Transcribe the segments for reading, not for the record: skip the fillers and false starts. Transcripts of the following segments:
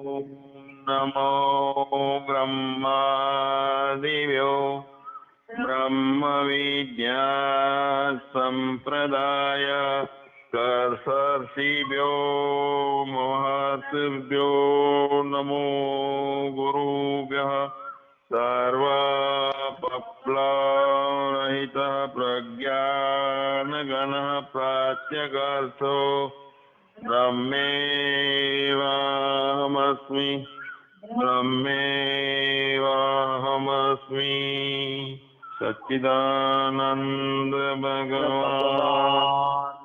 નમો બ્રહ્માદિવ્યો બ્રહ્મ વિદ્યા સંપ્રદાય કર્ષર્ષિભ્યો મહર્ષિભ્યો નમો ગુરુભ્યઃ સર્વપપ્લવરહિત પ્રજ્ઞાનગણઃ પ્રાચ્યકર્ષો બ્રહ્મેવાહમસ્મિ બ્રહ્મેવાહમસ્મિ સચ્ચિદાનંદ ભગવાન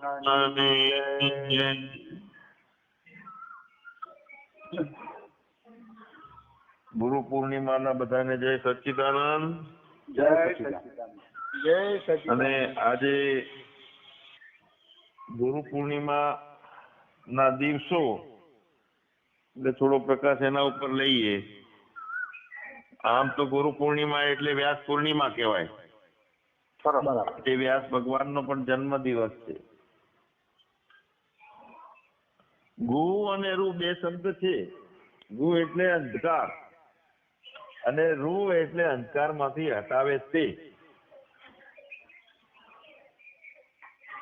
ગુરુ પૂર્ણિમાના બધાને જય સચ્ચિદાનંદ. જય સચ્ચિદાનંદ. જય સચ્ચિદાનંદ. અને આજે ગુરુ પૂર્ણિમા ના દિવસો એટલે થોડો પ્રકાશ એના ઉપર લઈએ. આમ તો ગુરુ પૂર્ણિમા એટલે વ્યાસ પૂર્ણિમા કહેવાય. તે વ્યાસ ભગવાનનો પણ જન્મ દિવસ છે. ગુ અને રૂ બે શબ્દ છે. ગુ એટલે અંધકાર અને રૂ એટલે અંધકાર માંથી હટાવે તે.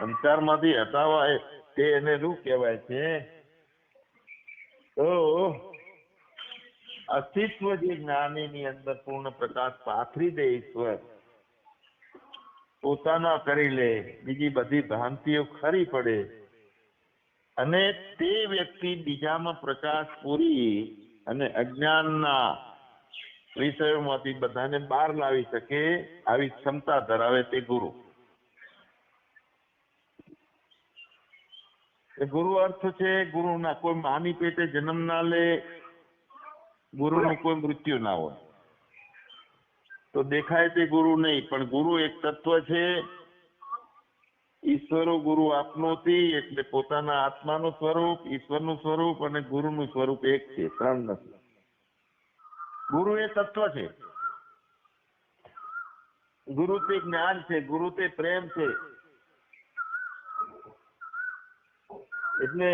અંધકાર માંથી હટાવાય તે એને રૂ કહેવાય છે. તો અસ્તિત્વ જે જ્ઞાનીની અંદર પૂર્ણ પ્રકાશ પાથરી દે ઈશ્વર, પોતાના કરી લે, બીજી બધી ભ્રાંતિઓ ખરી પડે અને તે વ્યક્તિ બીજામાં પ્રકાશ પૂરી અને અજ્ઞાનના વિષયોમાંથી બધાને બહાર લાવી શકે આવી ક્ષમતા ધરાવે તે ગુરુ. ગુરુ અર્થ છે ગુરુના કોઈ માની પેટે જન્મ ના લે, ગુરુનું કોઈ મૃત્યુ ના હોય. તો દેખાય તે ગુરુ નહીં, પણ ગુરુ એક તત્વ છે. ઈશ્વરો ગુરુ આપનોથી એટલે પોતાના આત્માનું સ્વરૂપ, ઈશ્વરનું સ્વરૂપ અને ગુરુનું સ્વરૂપ એક છે, ત્રણ નથી. ગુરુ એ તત્વ છે. ગુરુ તે જ્ઞાન છે, ગુરુ તે પ્રેમ છે. એટલે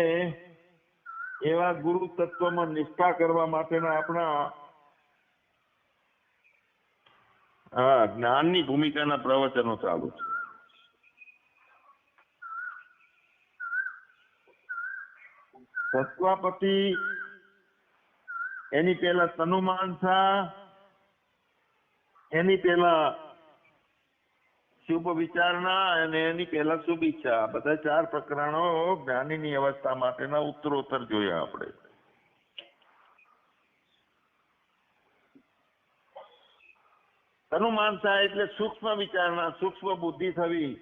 એવા ગુરુ તત્વમાં નિષ્ઠા કરવા માટેના આપણા જ્ઞાનની ભૂમિકાના પ્રવચનો ચાલુ છે. સત્વાપતિ એની પેલા તનુમાનસા, એની પેલા શુભ વિચારણા અને એની પહેલા શુભ ઈચ્છા, બધા ચાર પ્રકરણો જ્ઞાનીની અવસ્થા માટેના ઉત્તરોત્તર જોયા આપણે. તનુમાનસા એટલે સૂક્ષ્મ વિચારણા, સૂક્ષ્મ બુદ્ધિ થવી,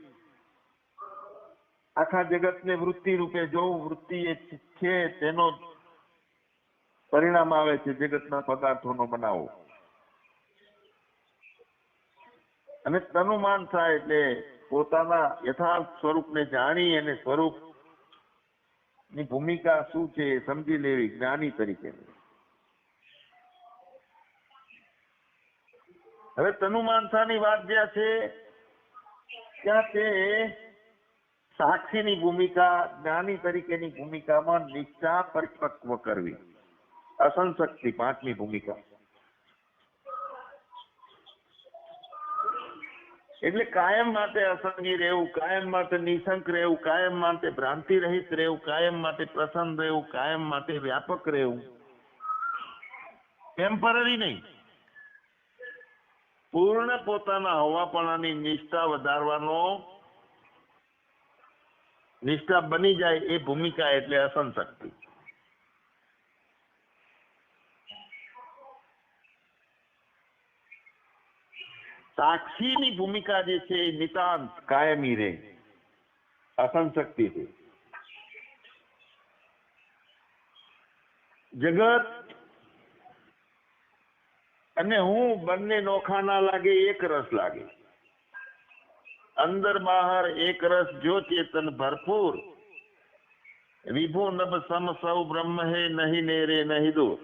આખા જગતને વૃત્તિ રૂપે જોવું. વૃત્તિ એ છે તેનો પરિણામ આવે છે જગતના પદાર્થોનો બનાવો. અને તનુમાનસા એટલે પોતાના યથાર્થ સ્વરૂપને જાણી અને સ્વરૂપની ભૂમિકા શું છે એ સમજી લેવી જ્ઞાની તરીકે. હવે તનુમાનસાની વાત જ્યાં છે ત્યાં તે સાક્ષીની ભૂમિકા, જ્ઞાની તરીકેની ભૂમિકામાં નિષ્ઠા પરિપક્વ કરવી, અસંશક્તિ પાંચમી ભૂમિકા. એટલે કાયમ માટે અસંગી રહેવું, કાયમ માટે નિશંક રહેવું, કાયમ માટે ભ્રાંતિ રહિત રહેવું, કાયમ માટે પ્રસન્ન રહેવું, કાયમ માટે વ્યાપક રહેવું. ટેમ્પરરી નહીં, પૂર્ણ પોતાના હોવાપણાની નિષ્ઠા વધારવાનો, નિષ્ઠા બની જાય એ ભૂમિકા એટલે અસંશક્તિ. સાક્ષીની ભૂમિકા જે છે એ નિતાંત કાયમી રહે, અસંશક્તિ છે. જગત અને હું બંને નોખા ના લાગે, એક રસ લાગે. અંદર બહાર એક રસ જો ચેતન ભરપૂર, વિભુ નભ સમ સૌ બ્રહ્મ હે નહીં નેરે નહીં દૂર.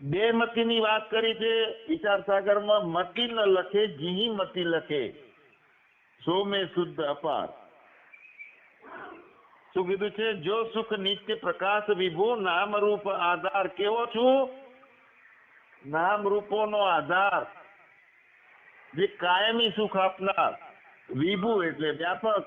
બે મતીની વાત કરી છે વિચાર સાગરમાં. મતી ન લખે જીહી મતી લખે, સો મેં શુદ્ધ અપાર. શું કીધું છે? જો સુખ નિત્ય પ્રકાશ વિભુ નામ રૂપ આધાર. કેવો છું? નામ રૂપોનો આધાર, જે કાયમી સુખ આપનાર. વિભુ એટલે વ્યાપક.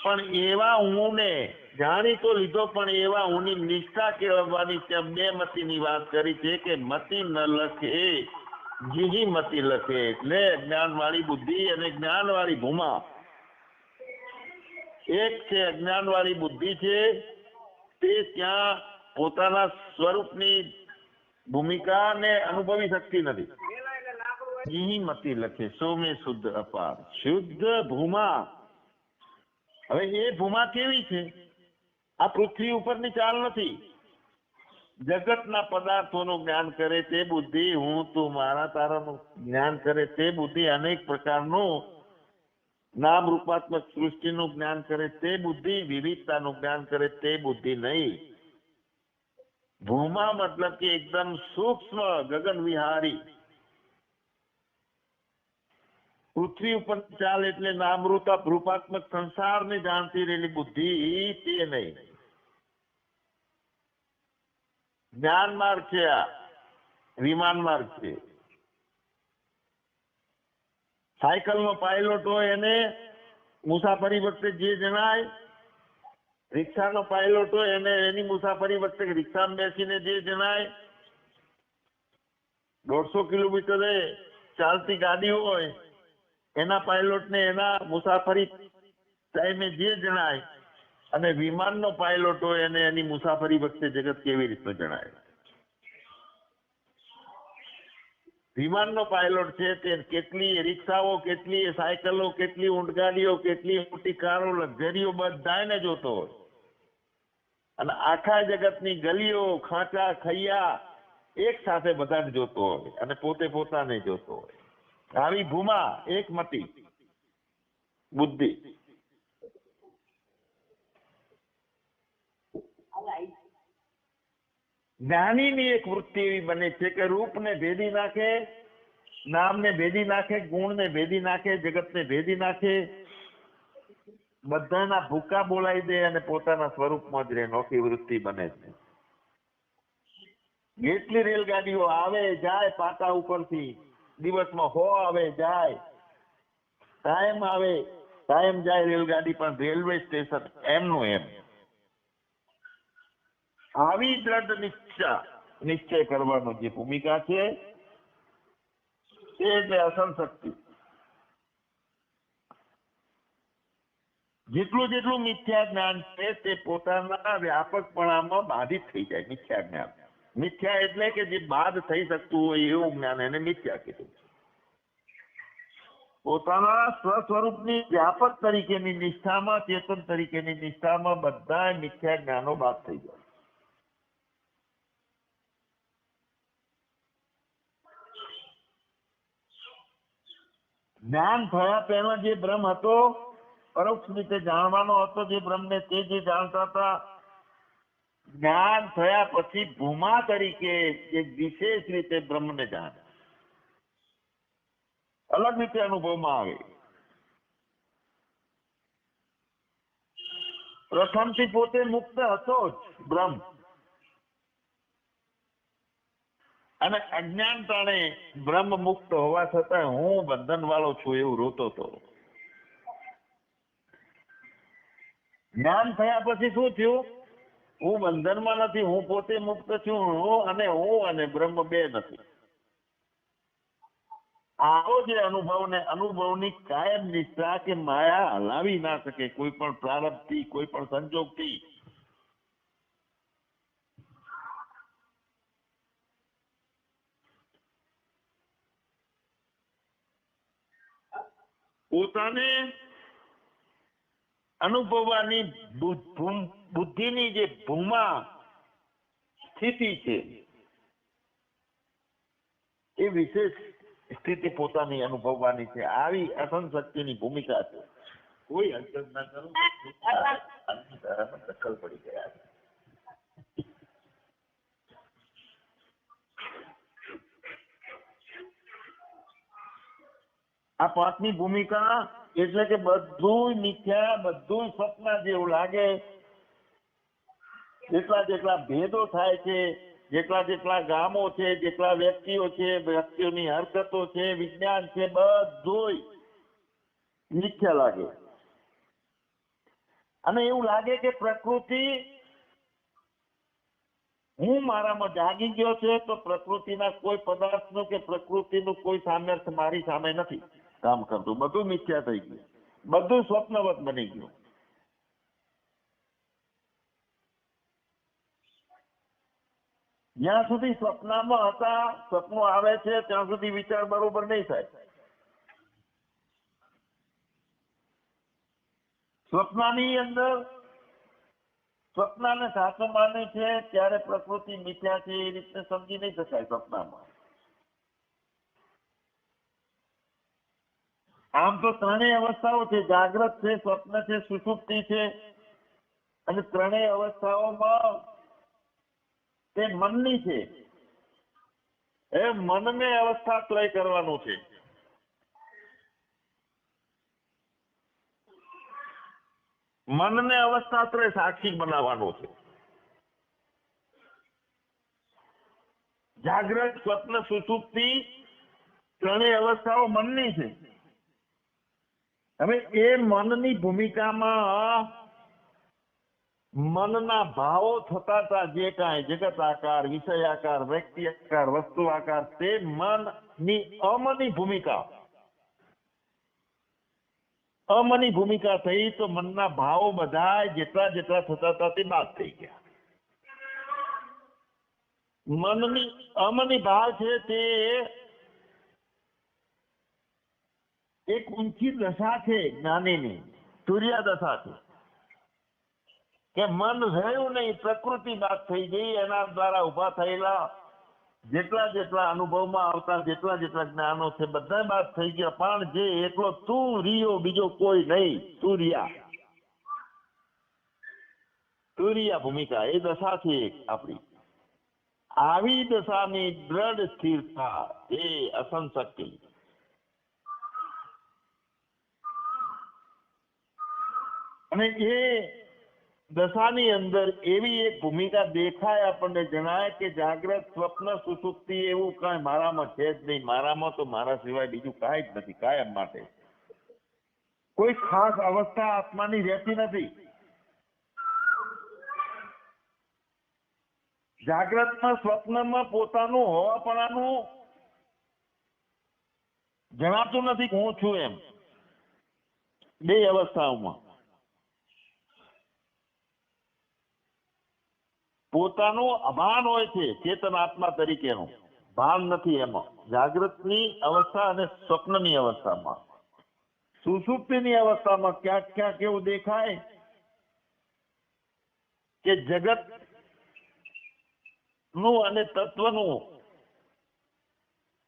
પણ એવા હું ને જાણી તો લીધો, પણ એવા હુંની નિષ્ઠા કેળવવાની ત્યાં બે મતીની વાત કરી છે કે મતિ ન લખે જીહી મતિ લખે, એટલે જ્ઞાન વાળી બુદ્ધિ અને જ્ઞાન વાળી ભૂમા. એક છે અજ્ઞાન વાળી બુદ્ધિ છે, તે ત્યાં પોતાના સ્વરૂપની ભૂમિકાને અનુભવી શકતી નથી. જીહી મતિ લખે સોમે શુદ્ધ અપાર. શુદ્ધ ભૂમા. હવે એ ભૂમા કેવી છે? આ પૃથ્વી ઉપરની ચાલ નથી. જગતના પદાર્થોનું જ્ઞાન કરે તે બુદ્ધિ, હું તું મારા તારાનું જ્ઞાન કરે તે બુદ્ધિ, અનેક પ્રકારનું નામ રૂપાત્મક સૃષ્ટિનું જ્ઞાન કરે તે બુદ્ધિ, વિવિધતાનું જ્ઞાન કરે તે બુદ્ધિ નહીં. ભૂમા મતલબ કે એકદમ સૂક્ષ્મ ગગન વિહારી. પૃથ્વી ઉપર ચાલ એટલે નામ રૂપાત્મક સંસારને જાણતી રહેલી બુદ્ધિ, તે નહીં. જ્ઞાન માર્ગ છે, આ વિમાન માર્ગ છે. સાયકલનો પાયલોટ હોય એને મુસાફરી વખતે જે જણાય, રિક્ષાનો પાયલોટ હોય એને એની મુસાફરી વખતે રિક્ષામાં બેસીને જે જણાય, 150 કિલોમીટરે ચાલતી ગાડી હોય એના પાયલોટને એના મુસાફરી ટાઈમે જે જણાય, અને વિમાનનો પાયલોટ હોય એને એની મુસાફરી વખતે જગત કેવી રીતનું જણાય. વિમાનનો પાયલોટ છે તે કેટલી રિક્ષાઓ, કેટલી સાયકલો, કેટલી ઊંટગાડીઓ, કેટલી મોટી કારો, લક્ઝરીઓ બધાને જોતો હોય, અને આખા જગતની ગલીઓ, ખાંચા, ખૈયા એક સાથે બધાને જોતો હોય, અને પોતે પોતાને જોતો હોય. આવી ભૂમા એક મતી બુદ્ધિ. જ્ઞાનીની એક વૃત્તિ એવી બને છે કે રૂપને ભેદી નાખે, નામને ભેદી નાખે, ગુણને ભેદી નાખે, જગતને ભેદી નાખે, બધાના ભૂકા બોલાવી દે અને પોતાના સ્વરૂપમાં જ રહે. નોખી વૃત્તિ બને છે. કેટલી રેલગાડીઓ આવે જાય પાટા ઉપરથી, દિવસમાં 100 આવે જાય, કાયમ આવે કાયમ જાય રેલગાડી, પણ રેલવે સ્ટેશન એમનું એમ. આવી દ્રઢ નિશ્ચય કરવાનો જે ભૂમિકા છે તે એટલે અસલ શક્તિ. જેટલું મિથ્યા જ્ઞાન છે તે પોતાના વ્યાપકપણામાં બાધિત થઈ જાય. મિથ્યા જ્ઞાન, મિથ્યા એટલે કે જે બાદ થઈ શકતું હોય એવું જ્ઞાન, એને મિથ્યા કીધું. પોતાના સ્વસ્વરૂપની વ્યાપક તરીકેની નિષ્ઠામાં, ચેતન તરીકેની નિષ્ઠામાં બધા મિથ્યા જ્ઞાનો બાદ થઈ જાય. જ્ઞાન થયા પહેલા જે બ્રહ્મ હતો, પરોક્ષ રીતે જાણવાનો હતો જે બ્રહ્મને, તે જે જાણતા હતા, જ્ઞાન થયા પછી ભૂમા તરીકે એક વિશેષ રીતે બ્રહ્મને જાણે, અલગ રીતે અનુભવમાં આવે. પ્રથમથી પોતે મુક્ત હતો જ બ્રહ્મ, અને અજ્ઞાન તાણે બ્રહ્મ મુક્ત હોવા છતાં હું બંધન વાળો છું એવું રોતો હતો. જ્ઞાન થયા પછી શું થયું? હું બંધનમાં નથી, હું પોતે મુક્ત છું. હું અને બ્રહ્મ બે નથી. આવો જે અનુભવ ને અનુભવની કાયમ નિષ્ઠા કે માયા હલાવી ના શકે કોઈ પણ પ્રારબ્ધથી, કોઈ પણ સંજોગથી. પોતાને અનુભવવાની બુદ્ધિની જે ભૂમા સ્થિતિ છે એ વિશેષ સ્થિતિ પોતાની અનુભવવાની છે. આવી અસન શક્તિની ભૂમિકા છે. કોઈ અડચણ ના કરો, દખલ પડી ગયા છે. આ પાંચમી ભૂમિકા એટલે કે બધું મિથ્યા, બધું સ્વપ્ન જેવું લાગે. જેટલા ભેદો થાય છે, જેટલા ગામો છે, જેટલા વ્યક્તિઓ છે, વ્યક્તિઓની હરકતો છે, વિજ્ઞાન છે, બધું મિથ્યા લાગે. અને એવું લાગે કે પ્રકૃતિ, હું મારામાં જાગી ગયો છે તો પ્રકૃતિના કોઈ પદાર્થનું કે પ્રકૃતિનું કોઈ સામર્થ્ય મારી સામે નથી કામ કરતું. બધું મિથ્યા થઈ ગયું, બધું સ્વપ્નવત બની ગયું. જ્યાં સુધી સ્વપ્નમાં હતા, સપનું આવે છે ત્યાં સુધી વિચાર બરોબર નહીં થાય. સ્વપ્નની અંદર સ્વપ્નને સાચું માને છે ત્યારે પ્રકૃતિ મિથ્યા છે એ રીતે સમજી નહીં શકાય સ્વપ્નમાં. આમ તો ત્રણેય અવસ્થાઓ છે, જાગ્રત છે, સ્વપ્ન છે, સુષુપ્તિ છે. અને ત્રણેય અવસ્થાઓમાં તે મનની છે. એ મનને અવસ્થાત્રય કરવાનું છે. મનને અવસ્થાત્રય સાક્ષી બનાવવાનું છે. જાગ્રત, સ્વપ્ન, સુષુપ્તિ ત્રણેય અવસ્થાઓ મનની છે. હવે એ મનની ભૂમિકામાં મનના ભાવો થતા હતા, જે કાંઈ જગત આકાર, વિષય આકાર, વ્યક્તિ આકાર, વસ્તુ આકાર, તે મનની અમની ભૂમિકા. અમની ભૂમિકા થઈ તો મનના ભાવો બધા જેટલા થતા હતા તે બાદ થઈ ગયા. મનની અમની ભાવ છે તે એક ઊંચી દશા છે જ્ઞાનીની, તુર્યા દશા છે કે મન રહ્યું નહીં, પ્રકૃતિ બાદ થઈ ગઈ. એના દ્વારા ઉભા થયેલા જેટલા અનુભવમાં આવતા જેટલા જ્ઞાનો છે બધા બાદ થઈ ગયા. પણ જે એકલો તું રહ્યો, બીજો કોઈ નહીં, તુર્યા ભૂમિકા, એ દશા છે આપણી. આવી દશાની દ્રઢ સ્થિરતા એ અસંશક્તિ. અને એ દશાની અંદર એવી એક ભૂમિકા દેખાય, આપણને જણાય કે જાગ્રત, સ્વપ્ન, સુષુપ્તિ એવું કાંઈ મારામાં છે જ નહીં. મારામાં તો મારા સિવાય બીજું કાંઈ જ નથી, કાયમ માટે. કોઈ ખાસ અવસ્થા આત્માની રહેતી નથી. જાગ્રતમાં, સ્વપ્નમાં પોતાનું હોવાપણાનું જણાતું નથી કે હું છું એમ. બે અવસ્થાઓમાં પોતાનું અભાન હોય છે, ચેતન આત્મા તરીકેનું ભાન નથી એમાં, જાગૃતની અવસ્થા અને સ્વપ્નની અવસ્થામાં. સુષુપ્તિની અવસ્થામાં ક્યાંક એવું દેખાય કે જગત નું અને તત્વનું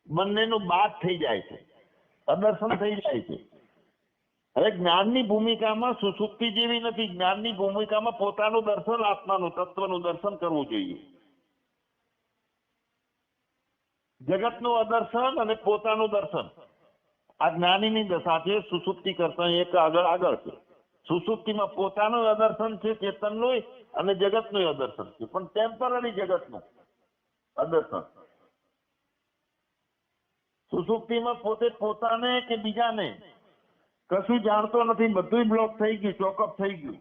બંનેનું બાદ થઈ જાય છે, અદર્શન થઈ જાય છે. હવે જ્ઞાનની ભૂમિકામાં સુષુપ્તિ જેવી નથી. જ્ઞાનની ભૂમિકામાં પોતાનું દર્શન, આત્માનું, તત્વનું દર્શન કરવું જોઈએ. જગતનું અદર્શન અને પોતાનું દર્શન આ જ્ઞાનીની દશા છે. સુષુપ્તિ કરતા એક આગળ છે. સુષુપ્તિમાં પોતાનું અદર્શન છે, ચેતનનું, અને જગતનું અદર્શન છે, પણ ટેમ્પરરી જગતનું અદર્શન. સુષુપ્તિમાં પોતે પોતાને કે બીજાને કશું જાણતો નથી, બધું બ્લોક થઈ ગયું, ચોકઅપ થઈ ગયું.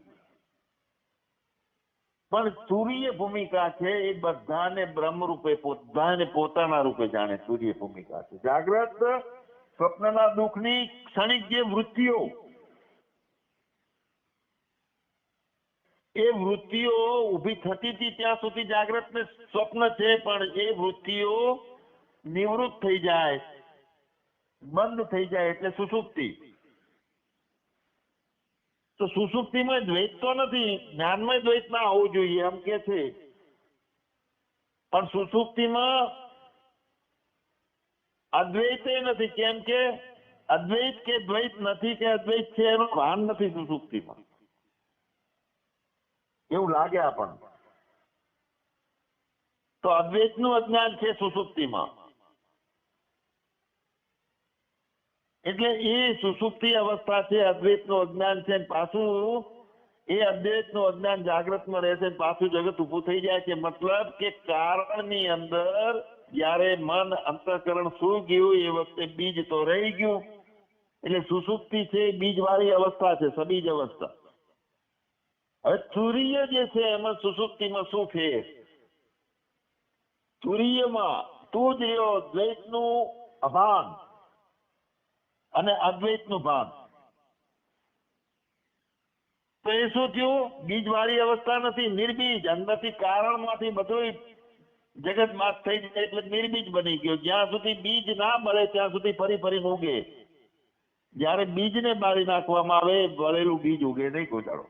પણ તુરીય ભૂમિકા છે એ બધાને બ્રહ્મ રૂપે, બધાને પોતાના રૂપે જાણે. તુરીય ભૂમિકા છે. જાગ્રત, સ્વપ્નના દુઃખની ક્ષણિક જે વૃત્તિઓ, એ વૃત્તિઓ ઊભી થતી હતી ત્યાં સુધી જાગ્રત ને સ્વપ્ન છે. પણ એ વૃત્તિઓ નિવૃત્ત થઈ જાય, બંધ થઈ જાય એટલે સુષુપ્તિ. તો સુષુપ્તિમાં દ્વૈત તો નથી, જ્ઞાનમાં દ્વૈત ના હોવું જોઈએ એમ કે છે. પણ સુષુપ્તિમાં અદ્વૈત નથી. કેમ કે અદ્વૈત કે દ્વૈત નથી કે અદ્વૈત છે એનું ભાન નથી સુષુપ્તિમાં, એવું લાગે આપણને. તો અદ્વૈતનું અજ્ઞાન છે સુષુપ્તિમાં. એટલે એ સુષુપ્તિ અવસ્થા છે, અદ્વૈતનું અજ્ઞાન છે, પાછું એ અદ્વૈતનું અજ્ઞાન જાગ્રતમાં રહે છે, પાછું જગત ઊભું થઈ જાય છે. મતલબ કે કારણની અંદર જ્યારે મન અંતઃકરણ સુઈ ગયું એ વખતે બીજ તો રહી ગયું. એટલે સુષુપ્તિ છે બીજ વાળી અવસ્થા છે, સબીજ અવસ્થા. હવે તુરીય જે છે એમાં સુષુપ્તિમાં શું ફેર? તુરીયમાં તું જ રહ્યો દ્વૈતનું અભાન અને અદ્વૈતનું ભાન. તો એ શું થયું? બીજ વાળી અવસ્થા નથી, નિર્બીજ. અંદરથી કારણમાંથી બધું જગત માત થઈ જાય એટલે નિર્બીજ બની ગયો. જ્યાં સુધી બીજ ના મળે ત્યાં સુધી ફરી ફરીને ઉગે. જયારે બીજને બાળી નાખવામાં આવે બળેલું બીજ ઉગે નહીં કોઈ દાડો.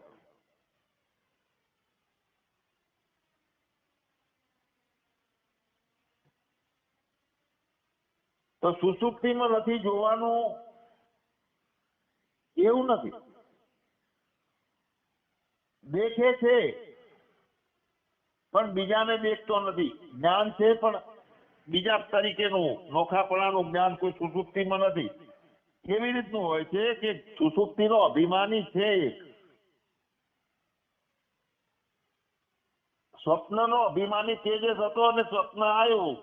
તો સુષુપ્તિમાં નથી જોવાનું એવું નથી. દેખે છે પણ બીજાને દેખતો નથી. જ્ઞાન છે પણ બીજા તરીકેનું નોખાપણાનું જ્ઞાન કોઈ સુષુપ્તિમાં નથી. કેવી રીતનું હોય છે કે સુષુપ્તિનો અભિમાની છે એક. સ્વપ્નનો અભિમાની તેજસ હતો અને સ્વપ્ન આવ્યું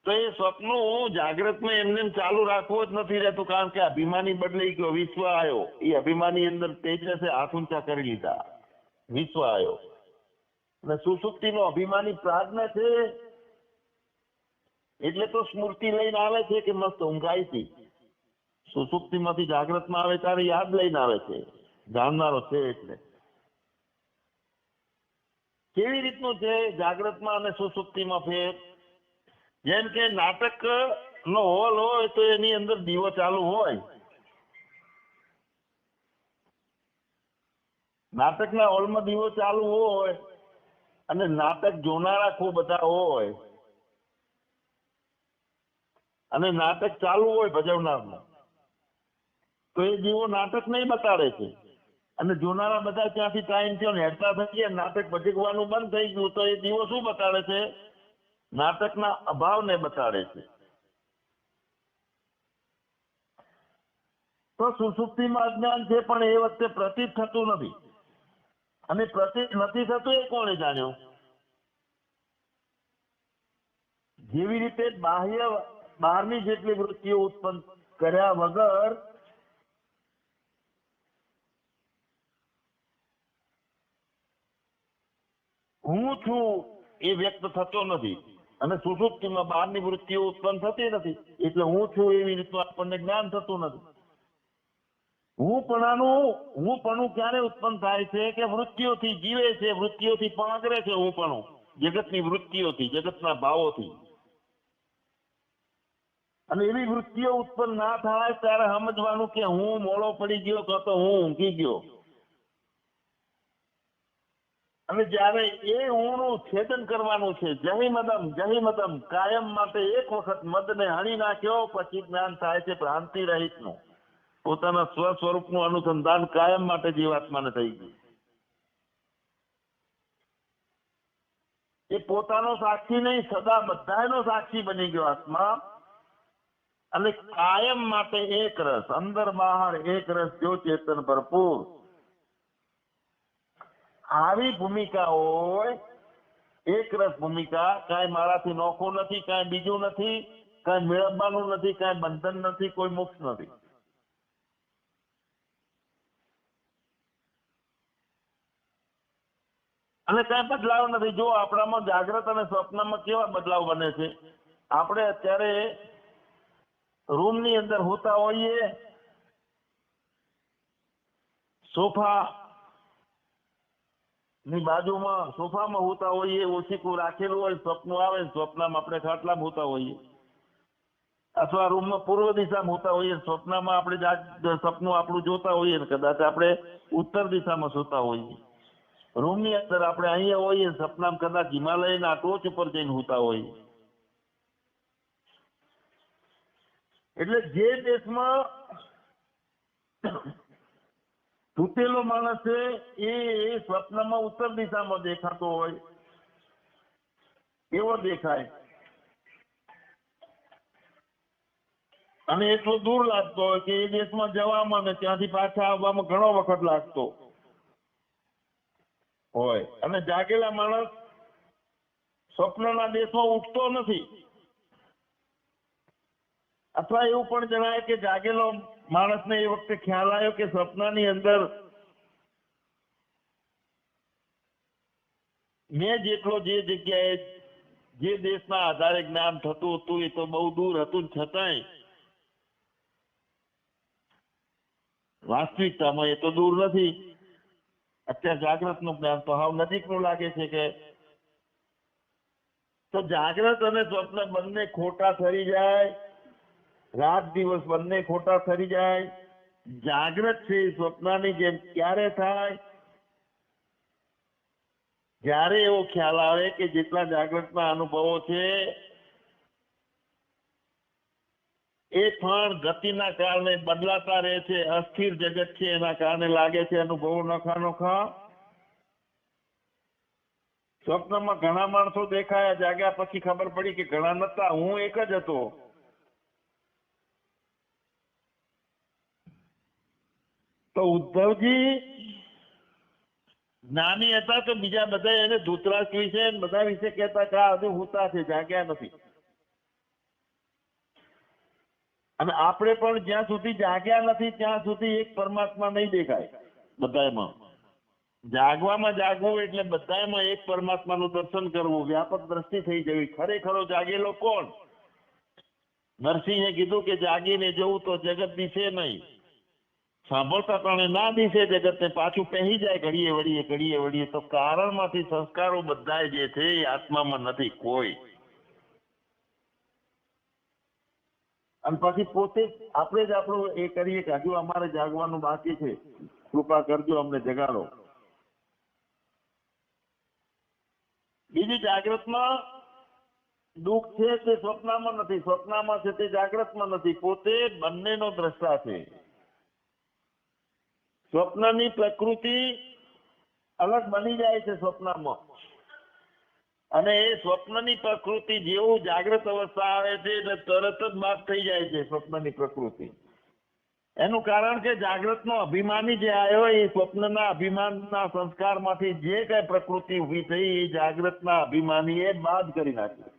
તો એ સ્વપ્ન જાગ્રતમાં એમને ચાલુ રાખવો જ નથી રહેતું, કારણ કે અભિમાની બદલાઈ ગયો, વિશ્વ આવ્યો. એ અભિમાની અંદર તેજસે હાથ ઊંચા કરી લીધા, વિશ્વ આવ્યો. અને સુષુપ્તિનો અભિમાની પ્રાજ્ઞા છે એટલે તો સ્મૃતિ લઈને આવે છે કે મસ્ત ઊંઘાઈ હતી. સુષુપ્તિમાંથી જાગ્રતમાં આવે ત્યારે યાદ લઈને આવે છે, જાણનારો છે. એટલે કેવી રીતનું છે જાગ્રતમાં અને સુષુપ્તિમાં ફેર? જેમ કે નાટક નો હોલ હોય તો એની અંદર દીવો ચાલુ હોય. નાટકના હોલમાં દીવો ચાલુ હોય અને નાટક જોનારા ખૂબ બધા હોય અને નાટક ચાલુ હોય ભજવનારનું, તો એ દીવો નાટક નહીં બતાડે છે. અને જોનારા બધા ત્યાંથી ટાઈમ થયો ને હેરતા થઈ ગયા, નાટક ભજવવાનું બંધ થઈ ગયું, તો એ દીવો શું બતાડે છે? નાટકના અભાવને બતાડે છે. તો સુષુપ્તિમાં અજ્ઞાન છે પણ એ વખતે પ્રતીત થતું નથી. અને પ્રતીત નથી થતું એ કોણે જાણ્યું? જેવી રીતે બહારની જેટલી વૃત્તિઓ ઉત્પન્ન કર્યા વગર હું છું એ વ્યક્ત થતો નથી, અને સુષુપ્તિમાં બહારની વૃત્તિઓ ઉત્પન્ન થતી નથી, એટલે હું છું એવી રીતનું આપણને જ્ઞાન થતું નથી. હું ક્યારે ઉત્પન્ન થાય છે કે વૃત્તિઓથી જીવે છે, વૃત્તિઓથી પણ કરે છે. હું જગતની વૃત્તિઓથી, જગતના ભાવોથી. અને એવી વૃત્તિઓ ઉત્પન્ન ના થાય ત્યારે સમજવાનું કે હું મોડો પડી ગયો તો હું ઊંઘી ગયો. અને જયારે એ ઊંઘનું છેદન કરવાનું છે, જહીમદમ કાયમ માટે એક વખત મદને હણી નાખ્યો પછી જ્ઞાન થાય છે ભ્રાંતિ રહિતનું. પોતાના સ્વસ્વરૂપનું અનુસંધાન કાયમ માટે જીવાત્માને થઈ ગયું. એ પોતાનો સાક્ષી નહીં, સદા બધાનો સાક્ષી બની ગયો આત્મા. અને કાયમ માટે એક રસ, અંદર બહાર એક રસ, જો ચેતન ભરપૂર. આવી ભૂમિકા હોય, એક રસ ભૂમિકા. કાંઈ મારાથી નોખું નથી, કાંઈ બીજું નથી, કાંઈ મેળવવાનું નથી, કાંઈ બંધન નથી, કોઈ મોક્ષ નથી. અને કાંઈ બદલાવ નથી. જો આપણામાં જાગ્રત અને સ્વપ્નમાં કેવા બદલાવ બને છે. આપણે અત્યારે રૂમની અંદર હોતા હોઈએ, સોફા ની બાજુમાં સોફામાં હોતા હોઈએ, ઓશીકું રાખેલું હોય, સ્વપ્ન આવે, સ્વપ્નમાં આપણે ખાટલામાં હોતા હોઈએ, અથવા રૂમમાં પૂર્વ દિશામાં હોતા હોઈએ, સ્વપ્નમાં આપણે સપનું આપણું જોતા હોઈએ, કદાચ આપણે ઉત્તર દિશામાં સૂતા હોઈએ. રૂમની અંદર આપણે અહીંયા હોઈએ, સપનામાં કદાચ હિમાલયના ટોચ ઉપર જઈને હોતા હોઈએ. એટલે જે દેશમાં તૂટેલો માણસ છે એ સ્વપ્નમાં ઉત્તર દિશામાં દેખાતો હોય એવો દેખાય. અને એટલો દૂર લાગતો હોય કે એ દેશમાં જવામાં ને ત્યાંથી પાછા આવવામાં ઘણો વખત લાગતો હોય. અને જાગેલા માણસ સ્વપ્નના દેશમાં ઉઠતો નથી. અથવા એવું પણ જણાય કે જાગેલો માણસને એ વખતે ખ્યાલ આવ્યો કે સપનાની અંદર મેં જેટલો જે જગ્યાએ જે દેશના આધારે જ્ઞાન થતું હતું એ તો બહુ દૂર હતું, છતાંય વાસ્તવિકતામાં એ તો દૂર નથી. અત્યારે જાગ્રતનું જ્ઞાન તો હાવ નજીકનું લાગે છે. કે તો જાગ્રત અને સ્વપ્ન બંને ખોટા ઠરી જાય, રાત દિવસ બંને ખોટા ઠરી જાય. જાગ્રત છે સ્વપ્નની જેમ ક્યારે થાય? જ્યારે એવો ખ્યાલ આવે કે જેટલા જાગ્રતના અનુભવો છે એ પણ ગતિના કારણે બદલાતા રહે છે, અસ્થિર જગત છે એના કારણે લાગે છે અનુભવો નોખા નોખા. સ્વપ્નમાં ઘણા માણસો દેખાયા, જાગ્યા પછી ખબર પડી કે ઘણા નતા, હું એક જ હતો. તો ઉદ્ધવજી જ્ઞાની હતા તો બીજા બધા એને ધૂતરાષ્ટ્ર વિશે બધા વિશે કહેતા કે આ હજુ હુતા છે, જાગ્યા નથી. અને આપણે પણ જ્યાં સુધી જાગ્યા નથી ત્યાં સુધી એક પરમાત્મા નહીં દેખાય. બધામાં જાગવામાં જાગવું એટલે બધામાં એક પરમાત્માનું દર્શન કરવું, વ્યાપક દ્રષ્ટિ થઈ જવી. ખરેખરો જાગેલો કોણ? નરસિંહે કીધું કે જાગીને જવું તો જગત દિશે નહીં, સાંભળતા પણ ના દિશે જગતને, પાછું પહેરી જાય ઘડીએ વળીએ. તો કારણમાંથી સંસ્કારો બધા જે છે એ આત્મામાં નથી કોઈ. અને પછી પોતે આપણે જ આપણું એ કરીએ કે હજુ અમારે જાગવાનું બાકી છે, કૃપા કરજો, અમને જગાડો. બીજી જાગ્રતમાં દુઃખ છે તે સ્વપ્નમાં નથી, સ્વપ્નમાં છે તે જાગ્રતમાં નથી. પોતે બંનેનો દ્રષ્ટા છે. સ્વપ્નની પ્રકૃતિ અલગ બની જાય છે સ્વપ્નમાં, અને એ સ્વપ્નની પ્રકૃતિ જેવું જાગ્રત અવસ્થા આવે છે એટલે તરત જ બાદ થઈ જાય છે સ્વપ્નની પ્રકૃતિ. એનું કારણ કે જાગ્રતનો અભિમાની જે આવ્યો એ સ્વપ્નના અભિમાનના સંસ્કારમાંથી જે કઈ પ્રકૃતિ ઊભી થઈ એ જાગ્રતના અભિમાનીએ બાદ કરી નાખી.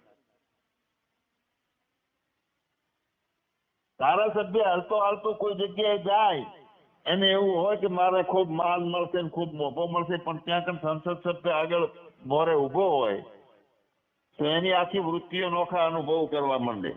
ધારાસભ્ય હાલતો કોઈ જગ્યાએ જાય, એને એવું હોય કે મારે ખૂબ માલ મળશે ને ખૂબ મોભો મળશે, પણ ત્યાં સંસદ સભ્ય આગળ મોરે ઉભો હોય તો એની આખી વૃત્તિઓ નોખા અનુભવ કરવા માંડે.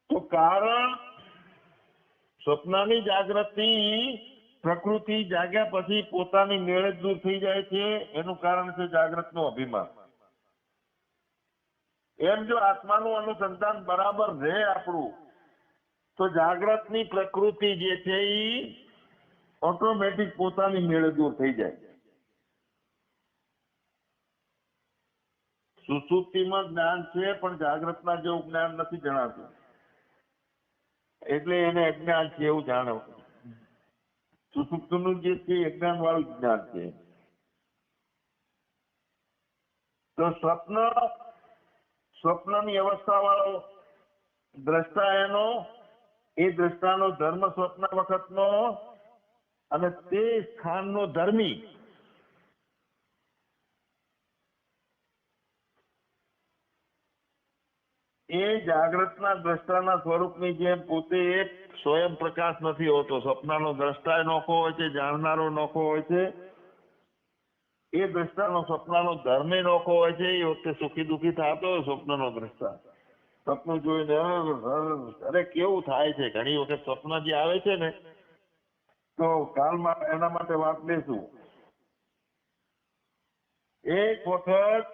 તો કારણ સ્વપ્નની જાગૃતિ પ્રકૃતિ જાગ્યા પછી પોતાની મેળે જ દૂર થઈ જાય છે. એનું કારણ છે જાગ્રતનો અભિમાન. એમ જો આત્માનું અનુસંધાન બરાબર રહે આપણું, તો જાગ્રતની પ્રકૃતિ જે છે એ ઓટોમેટિક પોતાની મેળે દૂર થઈ જાય. સુષુપ્તિમાં જ્ઞાન છે પણ જાગ્રતના જેવું જ્ઞાન નથી જણાતું, એટલે એને અજ્ઞાન છે એવું જાણો. સુષુપ્તનું જે છે અજ્ઞાન વાળું જ્ઞાન છે. તો સ્વપ્નની અવસ્થા વાળો દ્રષ્ટા એનો, એ દ્રષ્ટાનો ધર્મ સ્વપ્ન વખતનો અને તે સ્થાનનો ધર્મી. એ જાગ્રતના દ્રષ્ટાના સ્વરૂપની જેમ પોતે એક સ્વયં પ્રકાશ નથી હોતો. સ્વપ્નનો દ્રષ્ટા નોખો હોય છે, જાણનારો નોખો હોય છે. એ દ્રષ્ટાનો સ્વપ્નનો ધર્મે નોખો હોય છે. એ વખતે સુખી દુઃખી થતો હોય સ્વપ્નનો દ્રષ્ટા. સ્વપ્ન જોઈને અરે કેવું થાય છે. ઘણી વખત સ્વપ્ન જે આવે છે ને, તો કાલમાં એના માટે વાત લેશું. એક વખત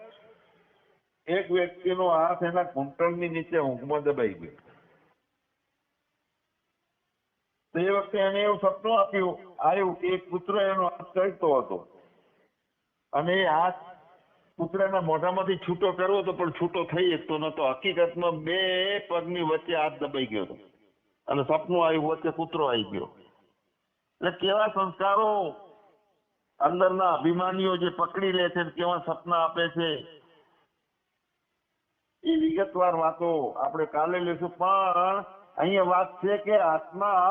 એક વ્યક્તિનો હાથ એના ઘૂંટણની નીચે ઊંઘમાં દબાઈ ગયો. તો એ વખતે એને એવું સપનું આવ્યું કે એક પુત્ર એનો હાથ ચડતો હતો અને એ હાથ પુત્રના મોઢામાંથી છૂટો કરવો હતો પણ છૂટો થઈ શકતો નતો. હકીકતમાં બે પગની વચ્ચે હાથ દબાઈ ગયો હતો. અને સપનું આવ્યું વચ્ચે કૂતરો આવી ગયો. એટલે કેવા સંસ્કારો અંદરના અભિમાનીઓ જે પકડી લે છે, કેવા સપના આપે છે, એ વિગતવાર વાતો આપણે કાલે લઈશું. પણ અહીંયા વાત છે કે આત્મા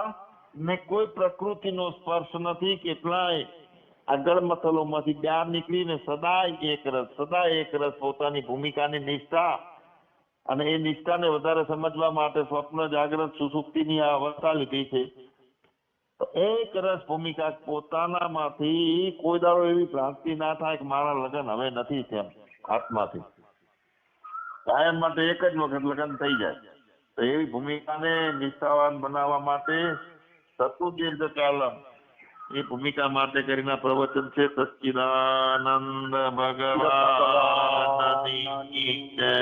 ને કોઈ પ્રકૃતિનો સ્પર્શ નથી. કેટલાય આગળ મથલોમાંથી બહાર નીકળીને સદા એક રસ પોતાની ભૂમિકાની નિષ્ઠા, અને એ નિષ્ઠાને વધારે સમજવા માટે સ્વપ્ન, જાગ્રત, સુષુપ્તિની આ અવસ્થા લીધી છે. તો એક રસ ભૂમિકા પોતાનામાંથી કોઈ દાડો એવી ભ્રાંતિ ના થાય કે મારા લગ્ન હવે નથી તેમ. આત્માથી કાયમ માટે એક જ વખત લગ્ન થઈ જાય. તો એવી ભૂમિકાને નિષ્ઠાવાન બનાવવા માટે સતુદીર્ઘ કાલમ એ ભૂમિકા માટે કરીને પ્રવચન છે. સચ્ચિદાનંદ ભગવાનની જય.